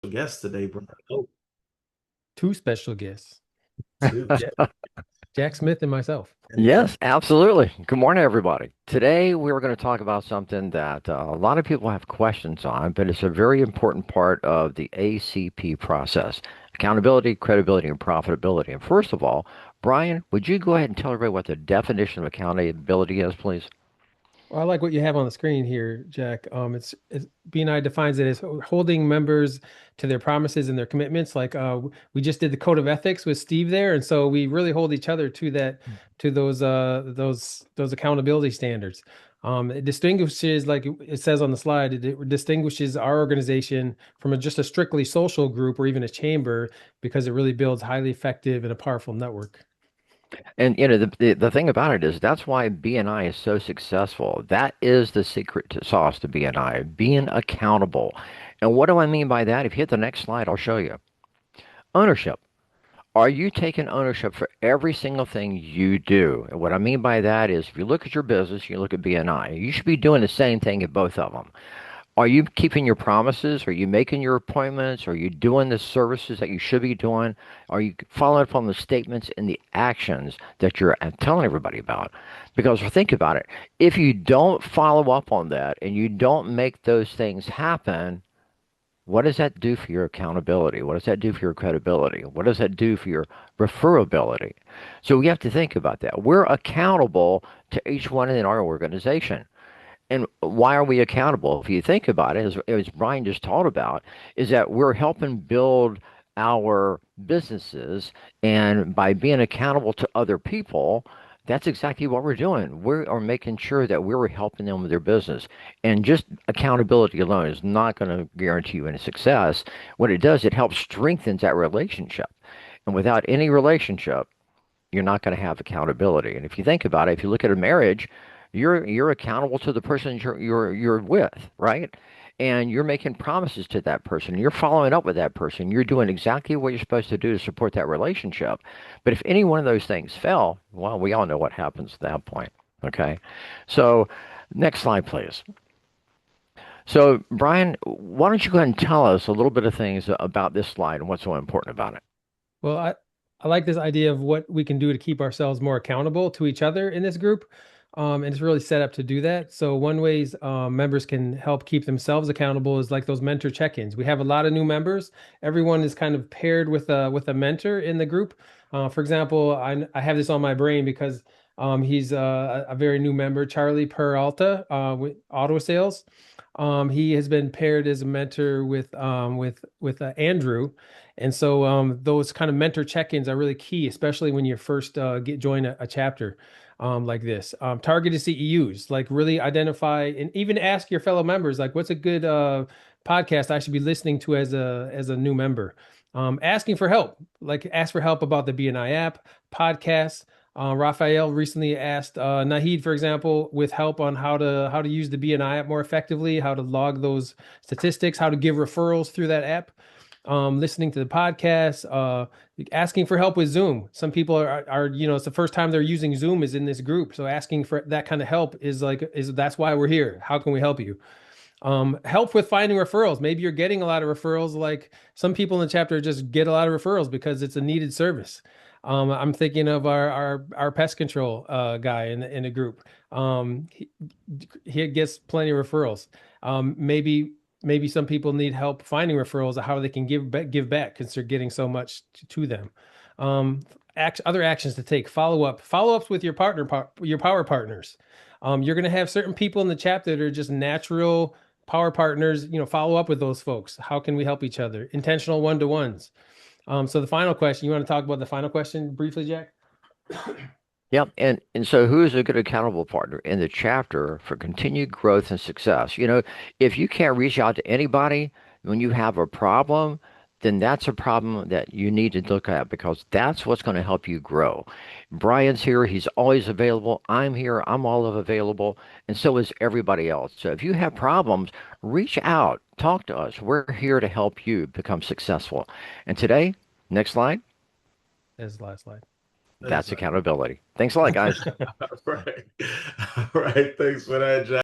guests today, Brian. Oh, Two special guests, two. Jack Smith and myself. And Yes, absolutely. Good morning, everybody. Today, we're going to talk about something that a lot of people have questions on, but it's a very important part of the ACP process: accountability, credibility, and profitability. And first of all, Brian, would you go ahead and tell everybody what the definition of accountability is, please? Well, I like what you have on the screen here, Jack. It's BNI defines it as holding members to their promises and their commitments. We just did the code of ethics with Steve there, and so we really hold each other to those accountability standards. It distinguishes, like it says on the slide, it distinguishes our organization from just a strictly social group or even a chamber because it really builds highly effective and a powerful network. And the thing about it is that's why BNI is so successful. That is the secret to sauce to BNI, being accountable. And what do I mean by that? If you hit the next slide, I'll show you. Ownership. Are you taking ownership for every single thing you do? And what I mean by that is if you look at your business, you look at BNI, you should be doing the same thing at both of them. Are you keeping your promises? Are you making your appointments? Are you doing the services that you should be doing? Are you following up on the statements and the actions that you're telling everybody about? Because think about it. If you don't follow up on that and you don't make those things happen, what does that do for your accountability? What does that do for your credibility? What does that do for your referability? So we have to think about that. We're accountable to each one in our organization. And why are we accountable? If you think about it, as Brian just talked about, is that we're helping build our businesses. And by being accountable to other people, that's exactly what we're doing. We are making sure that we're helping them with their business. And just accountability alone is not going to guarantee you any success. What it does, it helps strengthen that relationship. And without any relationship, you're not going to have accountability. And if you think about it, if you look at a marriage, you're accountable to the person you're with, right? And you're making promises to that person. You're following up with that person. You're doing exactly what you're supposed to do to support that relationship. But if any one of those things fail, well, we all know what happens at that point. Okay. So next slide, please. So Brian, why don't you go ahead and tell us a little bit of things about this slide and what's so important about it? Well, I like this idea of what we can do to keep ourselves more accountable to each other in this group. And it's really set up to do that. So one ways members can help keep themselves accountable is like those mentor check-ins. We have a lot of new members. Everyone is kind of paired with a mentor in the group. For example, I have this on my brain because he's a very new member, Charlie Peralta, with auto sales. He has been paired as a mentor with Andrew, and so those kind of mentor check-ins are really key, especially when you first join a chapter like this. Targeted CEUs, like really identify and even ask your fellow members, like, what's a good podcast I should be listening to as a new member? Asking for help, like ask for help about the BNI app, podcasts. Raphael recently asked Nahid, for example, with help on how to use the BNI app more effectively, how to log those statistics, how to give referrals through that app. Listening to the podcast, asking for help with Zoom. Some people are it's the first time they're using Zoom is in this group, so asking for that kind of help is that's why we're here. How can we help you? Help with finding referrals. Maybe you're getting a lot of referrals. Like some people in the chapter just get a lot of referrals because it's a needed service. I'm thinking of our pest control guy in the group. He gets plenty of referrals. Maybe some people need help finding referrals of how they can give back because they're getting so much to them. Other actions to take: follow ups with your power partners. You're going to have certain people in the chapter that are just natural power partners. Follow up with those folks. How can we help each other? Intentional one-to-ones. So the final question, you want to talk about the final question briefly, Jack? Yep. And so who is a good accountable partner in the chapter for continued growth and success? If you can't reach out to anybody when you have a problem, then that's a problem that you need to look at because that's what's going to help you grow. Brian's here. He's always available. I'm here. I'm all available. And so is everybody else. So if you have problems, reach out, talk to us. We're here to help you become successful. And today, next slide, As the last slide. that's accountability. Thanks a lot, guys. All right. All right. Thanks for that, Jack.